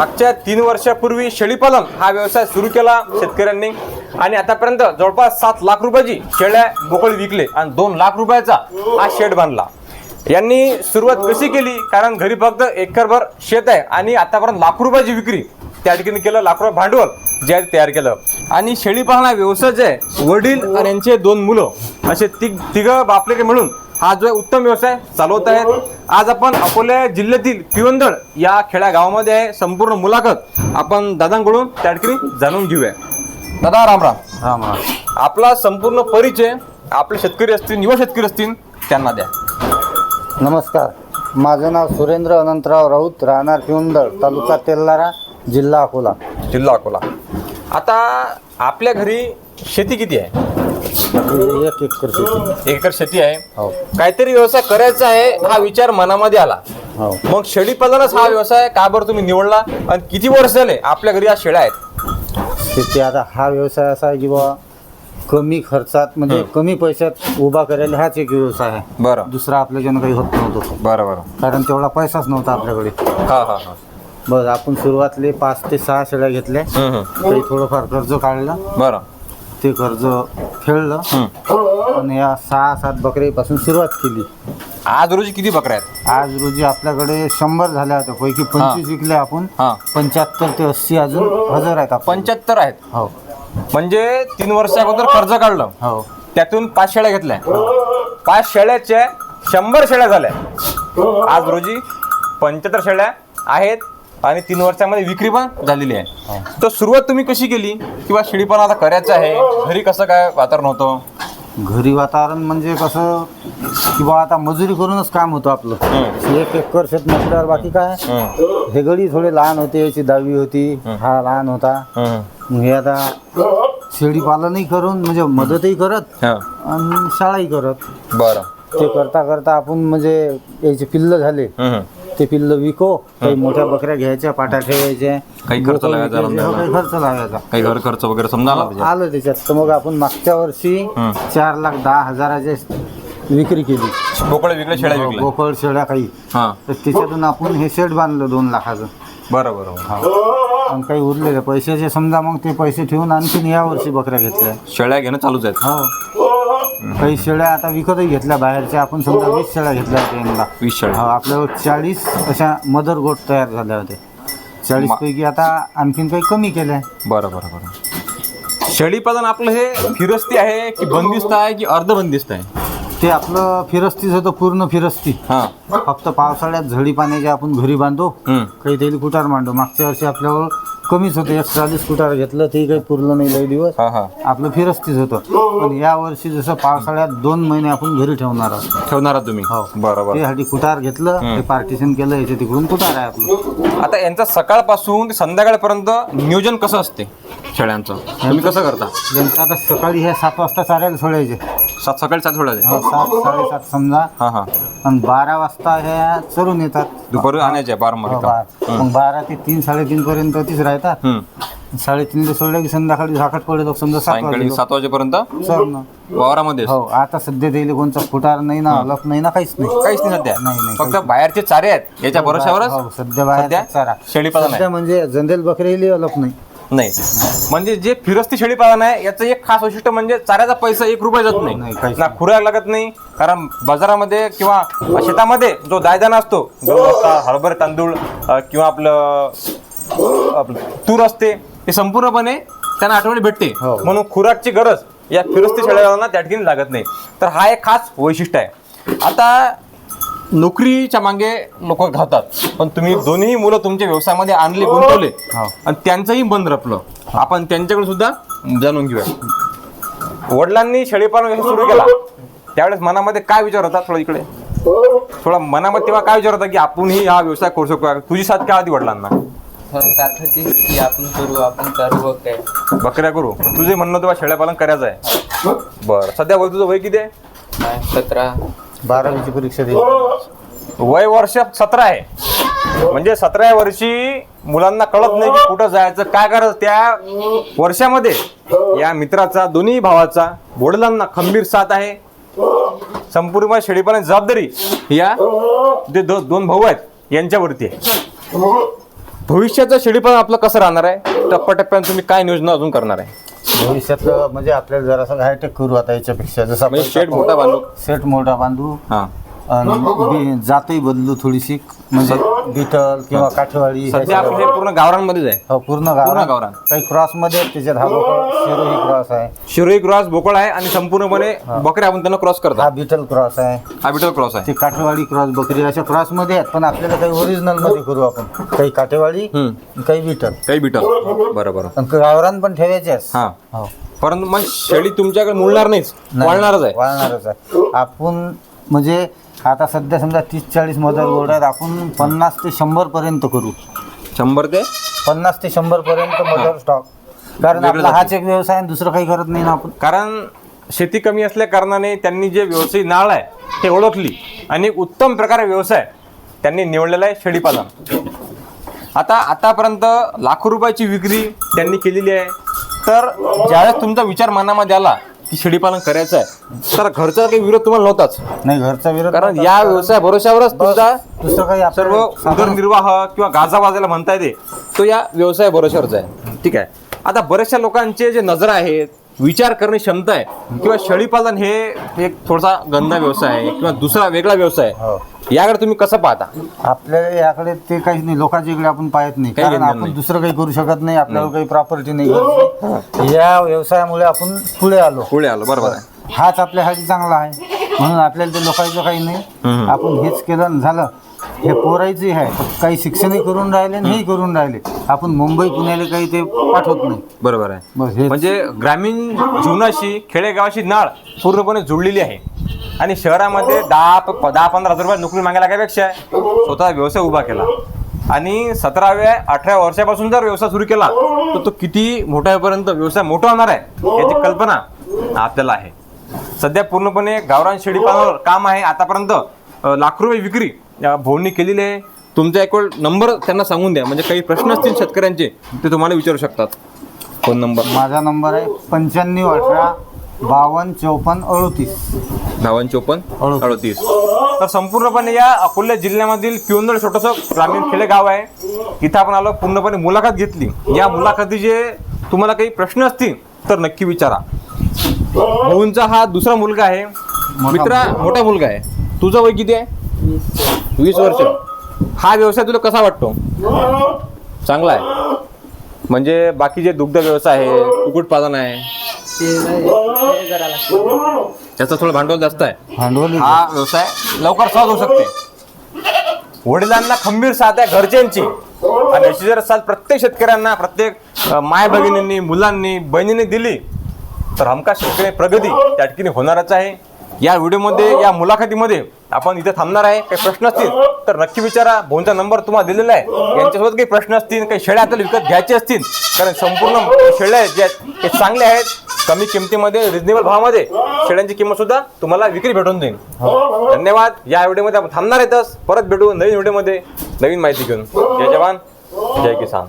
मागच्या 3 वर्षापूर्वी शेळीपालन हा व्यवसाय सुरू केला शेतकऱ्यांनी आणि आतापर्यंत जवळपास 7 लाख रुपयाची शेळ्या बोकड विकले आणि 2 लाख रुपयाचा हा शेड बांधला। यांनी सुरुवात कशी केली? कारण घरी फक्त एकरभर शेत आहे आणि आतापर्यंत लाख रुपयाची विक्री त्या ठिकाणी केलं, लाख रुपये भांडवल जे तयार केलं। आणि शेळीपालन हा व्यवसाय जे आहे, वडील आणि यांचे 2 मुलं असे तिघं बापलेके मिळून हा जो उत्तम व्यवसाय चालवत आहेत। आज आपण अकोला जिल्ह्यातील पिवंदळ या खेड्या गावामध्ये आहे। संपूर्ण मुलाखत आपण दादांकडून त्या ठिकाणी जाणून घेऊया। दादा राम राम। राम राम। आपला संपूर्ण परिचय आपले शेतकरी असतील, युवा शेतकरी असतील त्यांना द्या। नमस्कार, माझं नाव सुरेंद्र अनंतराव राऊत, राहणार पिवंदळ, तालुका तेल्हारा, जिल्हा अकोला। जिल्हा अकोला। आता आपल्या घरी शेती किती आहे? 1 एकर शेती। 1 एकर शेती आहे। हो काहीतरी व्यवसाय करायचा आहे हा विचार मनामध्ये आला। हो। मग शेळीपालनच हा व्यवसाय का बरं तुम्ही निवडला आणि किती वर्ष झाले आपल्या घरी या शेळ्या आहेत? शेती आता हा व्यवसाय असा आहे की बाबा कमी खर्चात म्हणजे कमी पैशात उभा करायला हाच एक व्यवसाय आहे। बरं दुसरा आपल्याच्यानं काही होत नव्हतं, बरं बरं। कारण तेवढा पैसाच नव्हता आपल्याकडे। हा हा हा। बस आपण सुरुवातले 5 ते 6 शेळ्या घेतल्या, काही थोडंफार कर्ज काढलं, बरं ते कर्ज फेडलं आणि या 6-7 बकरीपासून सुरुवात केली। आज रोजी किती बकऱ्या आहेत? आज रोजी आपल्याकडे 100 झाल्या होत्या, पैकी 25 विकले आपण। हा। 75 ते 80 अजून हजर आहेत आपण। 75 आहेत। हो म्हणजे 3 वर्षा अगोदर कर्ज काढलं, हो त्यातून 5 शेळ्या घेतल्या। 5 शेळ्याच्या 100 शेळ्या झाल्या। आज रोजी 75 शेळ्या आहेत आणि 3 वर्षामध्ये विक्री पण झालेली आहे। तर सुरुवात तुम्ही कशी केली किंवा शेळीपालन आता करायचं आहे? घरी कसं काय वातावरण होतं? घरी वातावरण म्हणजे कसं की बा आता मजुरी करूनच काम होतं आपलं। 1 एकर शेत म्हटल्यावर बाकी काय, हे गडी थोडे लहान होते, याची 10वी होती, हा लहान होता। मग हे आता शेळीपालनही करून म्हणजे मदतही करत आणि शाळाही करत। बरं। ते करता करता आपण म्हणजे याचे पिल्ल झाले, ते पिल्ल विको, काही मोठ्या बकऱ्या घ्यायच्या, पाट्या ठेवायच्या, काही खर्च लागायचा, काही खर्च लागायचा, काही घर खर्च वगैरे समजा आलं त्याच्यात। तर मग आपण मागच्या वर्षी 4,10,000ची विक्री केली। बोकड विकले, शेळ्या विकल्या, बोकड शेळ्या काही। तर त्याच्यातून आपण हे शेड बांधलं 2 लाखाचं। बरं बरं। आणि काही उरलेले पैशाचे समजा मग ते पैसे ठेवून आणखीन या वर्षी बकऱ्या घेतल्या। शेळ्या घेणं चालूच आहेत। हो, काही शेळ्या आता विकतही घेतल्या बाहेरच्या। आपण समजा 20 शेळ्या घेतल्या होत्या यंदा। 20 शेळ्या। हो, आपल्यावर 40 अशा मदर गोट तयार झाल्या होत्या। 40 पैकी आता आणखीन काही कमी केल्या। बरं बरं बरं। शेळीपालन आपलं हे फिरस्ती आहे की बंदिस्त आहे की अर्धबंदिस्त आहे? ते आपलं फिरस्तीच होतं, पूर्ण फिरस्ती। हा। फक्त पावसाळ्यात झडी पाण्याचे आपण घरी बांधतो, काही तरी कुटार मांडतो। मागच्या वर्षी आपल्यावर कमीच होतं, 140 कुटार घेतलं, ते काही पुरलं नाही लई दिवस, आपलं फिरस्तीच होतं। पण या वर्षी जसं पावसाळ्यात 2 महिने आपण घरी ठेवणार आहोत तुम्ही? हो बरोबर। त्यासाठी कुटार घेतलं, ते पार्टिशन केलं, याच्या तिकडून कुटार आहे आपलं। आता यांचं सकाळपासून ते संध्याकाळपर्यंत नियोजन कसं असते शेळ्यांचं? तुम्ही कसं करता? यांचं आता सकाळी हे 7 वाजता चारायला सोडायचे। सकाळी 7 सोडायचे? हो, 7-7:30 समजा। आणि 12 वाजता ह्या चरून येतात, दुपारी आणायचे 12 मध्ये? मग 12 ते 3-3:30 पर्यंत तीच राहतात। 3:30 सोडल्या की संध्याकाळी झाकट पडलं, समजा 7 वाजेपर्यंत चरणं वावरामध्ये? हो, आता सध्या द्यायला कोणचा फुटार नाही ना, अलप नाही ना, काहीच नाही सध्या? नाही, फक्त बाहेरचे चारे आहेत याच्या भरोशावरच सध्या बाहेर चारा शेळीपालन आहे? म्हणजे जनरल बकरी अलप नाही। म्हणजे जे फिरस्ती शेळीपालन आहे याचं एक खास वैशिष्ट्य म्हणजे चाऱ्याचा पैसा 1 रुपया जात नाही ना, खुराक लागत नाही। कारण बाजारामध्ये किंवा शेतामध्ये जो दायदाना असतो, हरभरे तांदूळ किंवा आपलं तूर असते, ते संपूर्णपणे त्यांना आठवणी भेटते। म्हणून खुराकची गरज या फिरस्ती शेळ्यांना त्या ठिकाणी लागत नाही। तर हा एक खास वैशिष्ट्य आहे। आता नोकरीच्या मागे लोक धावतात, पण तुम्ही दोन्ही मुलं तुमच्या व्यवसायामध्ये आणले, गुंतवले आणि त्यांचंही मन रपलं। आपण त्यांच्याकडे सुद्धा जाणून घेऊया। वडिलांनी शेळीपालन व्यवसाय सुरू केला त्यावेळेस मनामध्ये काय विचार होता? थोडा मनामध्ये तेव्हा काय विचार होता की आपणही हा व्यवसाय करू शकतो? तुझी साथ काय होती वडिलांना? की आपण करू बकऱ्या करू, तुझे म्हणणं तेव्हा शेळ्यापालन करायचं आहे? बरं। सध्या वय तुझं वय किती आहे? 17. 12वीची परीक्षा दिली, वय वर्ष 17 आहे। म्हणजे 17व्या वर्षी मुलांना कळत नाही की कुठं जायचं, काय करायचं। त्या वर्षामध्ये या मित्राचा, दोन्ही भावाचा, वडिलांना खंबीर साथ आहे। संपूर्ण शेळीपालन जबाबदारी या जे 2 भाऊ आहेत यांच्यावरती आहे। भविष्याचं शेळीपालन आपलं कसं राहणार आहे, टप्प्याटप्प्यानं तुम्ही काय नियोजन अजून करणार आहे? भविष्यातलं म्हणजे आपल्याला जरासं हायटेक करू आता याच्यापेक्षा, जसं म्हणजे शेड मोठा बांधू. सेट मोठा बांधू हा, आणि जातही बदलू थोडीशी, म्हणजे बिटल किंवा काठेवाडी सध्या आपलं हे पूर्ण गावरांमध्येच आहे. हो, पूर्ण गावरान. गावरान. काही क्रॉस मध्ये त्याच्यात हा शिरोही क्रॉस आहे, शिरोई क्रॉस बोकळ आहे आणि संपूर्णपणे बकऱ्या आपण त्यांना क्रॉस हा करतात. बिटल क्रॉस आहे, हा बिटल क्रॉस आहे. ते काठेवाडी क्रॉस बकरी अशा क्रॉस मध्ये आहेत. पण आपल्याला काही ओरिजिनल मध्ये करू आपण, काही काठेवाडी काही बिटल काही बिटल. बरोबर. आणि गावरान पण ठेवायचे हा, हो, परंतु मग शेळी तुमच्याकडे मुळणार नाहीच, वाळणारच आहे. वाळणारच आहे. आपण म्हणजे आता सध्या समजा 30-40 मदर बोर्ड आहेत, आपण 50 ते 100 पर्यंत करू. 100 ते 50 ते 100 पर्यंत मदर स्टॉक, कारण वेगळं आपला हाच एक व्यवसाय आहे, दुसरं काही करत नाही ना आपण. कारण शेती कमी असल्या कारणाने त्यांनी जे व्यवसायिक नाळ आहे ते ओळखली आणि एक उत्तम प्रकारे व्यवसाय त्यांनी निवडलेला आहे शेळीपालन. आतापर्यंत लाखो रुपयाची विक्री त्यांनी केलेली आहे. तर ज्यावेळेस तुमचा विचार मनामध्ये आला की शेळीपालन करायचं आहे, तर घरचा काही विरोध तुम्हाला नव्हताच, नाही घरचा विरोध कारण नव्हता. या व्यवसाय भरोशावरच तुमचा दुसरं काही सर्व आपल्याला उदरनिर्वाह किंवा गाजा वाजायला म्हणता येते तो या व्यवसाय भरोशावरच आहे. ठीक आहे. आता बऱ्याचशा लोकांचे जे नजर आहेत, विचार करण्याची क्षमता आहे, किंवा शेळीपालन हे एक थोडासा गंदा व्यवसाय आहे किंवा दुसरा वेगळा व्यवसाय हो. आहे, याकडे तुम्ही कसं पाहता? आपल्याला याकडे ते काहीच नाही, लोकांच्या इकडे आपण पाहत नाही, काही कारण घेणं आपण नाही. दुसरं काही करू शकत नाही, आपल्याला काही प्रॉपर्टी नाही घरची. या व्यवसायामुळे आपण पुढे आलो. पुढे आलो. बरोबर आहे. हाच आपल्यासाठी चांगला आहे, म्हणून आपल्याला ते लोकांचं काही नाही. आपण हेच केलं आणि झालं. हे पोरायचे आहे, काही शिक्षणही करून राहिले आणि हेही करून राहिले. आपण मुंबई पुण्याला काही ते पाठवत नाही. बरोबर आहे. बस हेच. म्हणजे ग्रामीण जीवनाशी खेडेगावाशी नाळ पूर्णपणे जुळलेली आहे आणि शहरामध्ये 10-15 हजार रुपये नोकरी मागायला लागण्यापेक्षा स्वतः व्यवसाय उभा केला आणि 17व्या-18व्या वर्षापासून जर व्यवसाय सुरू केला तर तो किती मोठ्यापर्यंत व्यवसाय मोठा होणार आहे याची कल्पना आपल्याला आहे. सध्या पूर्णपणे गावरान शेळीपालनावर काम आहे. आतापर्यंत लाखो रुपये विक्री भोवनी केलेली आहे. तुमचा एक वेळ नंबर त्यांना सांगून द्या, म्हणजे काही प्रश्न असतील शेतकऱ्यांचे ते तुम्हाला विचारू शकतात. फोन नंबर माझा नंबर आहे 9518 5254 38. 5254 तर संपूर्णपणे या अकोला जिल्ह्यामधील पिवंदळ छोटंसं ग्रामीण खेडेगाव आहे. इथं आपण आलो, पूर्णपणे मुलाखत घेतली. या मुलाखतीचे तुम्हाला काही प्रश्न असतील तर नक्की विचारा. भाऊंचा हा दुसरा मुलगा आहे, मित्रा मोठा मुलगा आहे. तुझं वय किती आहे? 20 वर्ष. हा व्यवसाय तुला कसा वाटतो? चांगला आहे. म्हणजे बाकी जे दुग्ध व्यवसाय आहे, कुक्कुटपालन आहे, त्याचं थोडं भांडवल जास्त आहे. भांडवल हा व्यवसाय लवकर सहज होऊ शकते. वडिलांना खंबीर साथ आहे घरच्यांची, आणि अशी जर साथ प्रत्येक शेतकऱ्यांना, प्रत्येक माय भगिनींनी, मुलांनी, बहिणींनी दिली तर हमखास शेतकरी प्रगती त्या ठिकाणी होणारच आहे. या व्हिडिओमध्ये, या मुलाखतीमध्ये आपण इथे थांबणार आहे. काही प्रश्न असतील तर नक्की विचारा. भाऊंचा नंबर तुम्हाला दिलेला आहे. यांच्यासोबत काही प्रश्न असतील, काही शेळ्या आपल्याला विकत घ्यायचे असतील, कारण संपूर्ण शेळ्या जे आहेत ते चांगले आहेत, कमी किमतीमध्ये, रिजनेबल भावामध्ये शेळ्यांची किंमत सुद्धा तुम्हाला विक्री भेटून जाईल. धन्यवाद. या व्हिडिओमध्ये आपण थांबणार आहेतच. परत भेटू नवीन व्हिडिओमध्ये नवीन माहिती घेऊन. जय जवान, जय किसान.